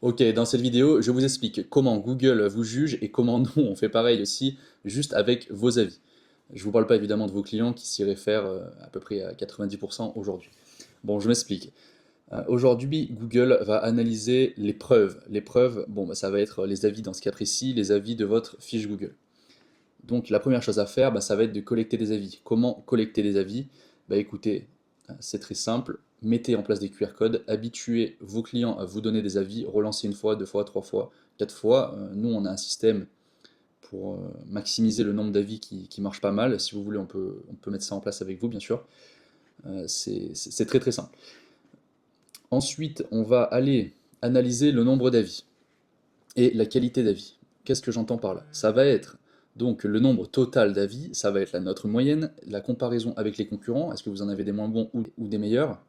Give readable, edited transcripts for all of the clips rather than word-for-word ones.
Ok, dans cette vidéo, je vous explique comment Google vous juge et comment nous, on fait pareil aussi, juste avec vos avis. Je ne vous parle pas évidemment de vos clients qui s'y réfèrent à peu près à 90% aujourd'hui. Bon, je m'explique. Aujourd'hui, Google va analyser les preuves. Les preuves, bon, bah, ça va être les avis dans ce cas précis, les avis de votre fiche Google. Donc la première chose à faire, bah, ça va être de collecter des avis. Comment collecter des avis? Bah écoutez, c'est très simple. Mettez en place des QR codes, habituez vos clients à vous donner des avis, relancez une fois, deux fois, trois fois, quatre fois. Nous, on a un système pour maximiser le nombre d'avis qui marche pas mal. Si vous voulez, on peut mettre ça en place avec vous, bien sûr. C'est très très simple. Ensuite, on va aller analyser le nombre d'avis et la qualité d'avis. Qu'est-ce que j'entends par là? Ça va être donc le nombre total d'avis, ça va être la note moyenne, la comparaison avec les concurrents, est-ce que vous en avez des moins bons ou des meilleurs,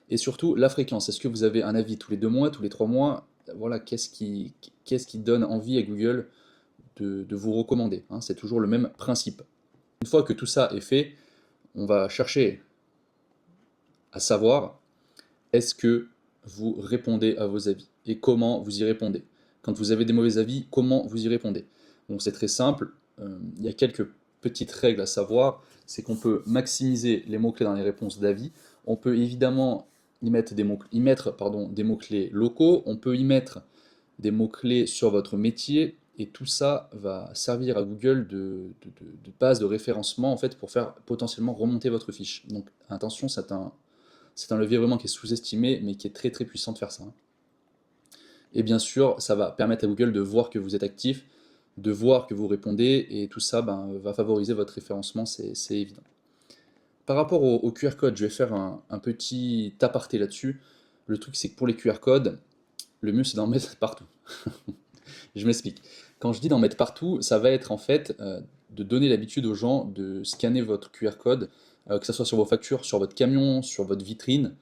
et surtout la fréquence, est-ce que vous avez un avis tous les 2 mois, tous les 3 mois, voilà, qu'est-ce qui donne envie à Google de vous recommander, hein, c'est toujours le même principe. Une fois que tout ça est fait, on va chercher à savoir est-ce que vous répondez à vos avis et comment vous y répondez. Quand vous avez des mauvais avis, comment vous y répondez? Bon, c'est très simple, il y a quelques petites règles à savoir, c'est qu'on peut maximiser les mots-clés dans les réponses d'avis, on peut évidemment y mettre des mots-clés locaux, on peut y mettre des mots-clés sur votre métier, et tout ça va servir à Google de base de référencement en fait, pour faire potentiellement remonter votre fiche. Donc attention, c'est un levier vraiment qui est sous-estimé, mais qui est très très puissant de faire ça. Et bien sûr, ça va permettre à Google de voir que vous êtes actif, de voir que vous répondez, et tout ça va favoriser votre référencement, c'est évident. Par rapport au QR code, je vais faire un petit aparté là-dessus. Le truc, c'est que pour les QR codes, le mieux c'est d'en mettre partout. Je m'explique. Quand je dis d'en mettre partout, ça va être en fait de donner l'habitude aux gens de scanner votre QR code, que ce soit sur vos factures, sur votre camion, sur votre vitrine.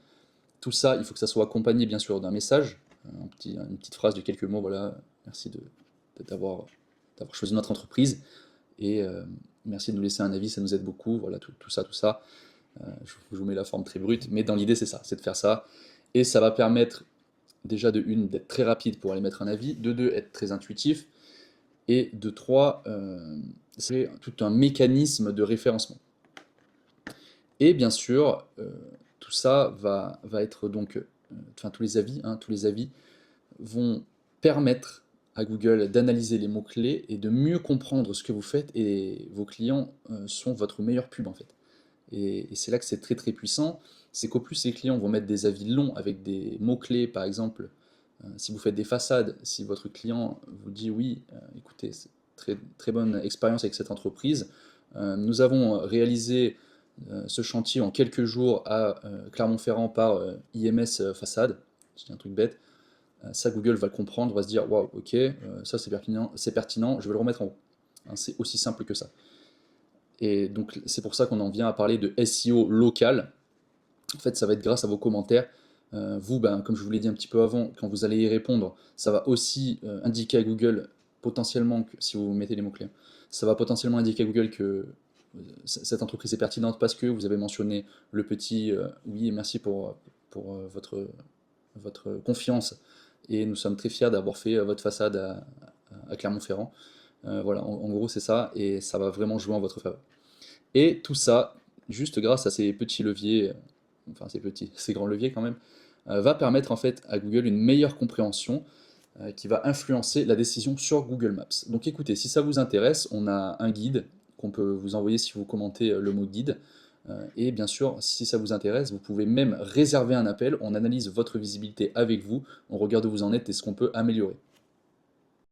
Tout ça, il faut que ça soit accompagné bien sûr d'un message, une petite phrase de quelques mots, voilà, merci d'avoir choisi notre entreprise, et merci de nous laisser un avis, ça nous aide beaucoup, voilà, tout ça, tout ça. Je vous mets la forme très brute, mais dans l'idée c'est ça, c'est de faire ça, et ça va permettre déjà de une, d'être très rapide pour aller mettre un avis, de deux, être très intuitif, et de trois, c'est tout un mécanisme de référencement. Et bien sûr, tout ça va être donc, enfin tous les avis vont permettre à Google d'analyser les mots-clés et de mieux comprendre ce que vous faites, et vos clients sont votre meilleure pub en fait. Et c'est là que c'est très très puissant, c'est qu'au plus les clients vont mettre des avis longs avec des mots-clés, par exemple, si vous faites des façades, si votre client vous dit oui, écoutez, c'est très, très bonne expérience avec cette entreprise, nous avons réalisé ce chantier en quelques jours à Clermont-Ferrand par IMS Façade, je dis un truc bête, ça Google va le comprendre, va se dire waouh, ok, ça c'est pertinent, je vais le remettre en haut. Hein, c'est aussi simple que ça. Et donc c'est pour ça qu'on en vient à parler de SEO local. En fait, ça va être grâce à vos commentaires. Vous, comme je vous l'ai dit un petit peu avant, quand vous allez y répondre, ça va aussi indiquer à Google potentiellement, si vous mettez les mots-clés, ça va potentiellement indiquer à Google que cette entreprise est pertinente parce que vous avez mentionné le petit oui, merci pour votre confiance, et nous sommes très fiers d'avoir fait votre façade à Clermont-Ferrand. Voilà, en gros c'est ça, et ça va vraiment jouer en votre faveur. Et tout ça, juste grâce à ces petits leviers, enfin ces petits, ces grands leviers quand même, va permettre en fait à Google une meilleure compréhension qui va influencer la décision sur Google Maps. Donc écoutez, si ça vous intéresse, on a un guide qu'on peut vous envoyer si vous commentez le mot guide. Et bien sûr, si ça vous intéresse, vous pouvez même réserver un appel, on analyse votre visibilité avec vous, on regarde où vous en êtes et ce qu'on peut améliorer.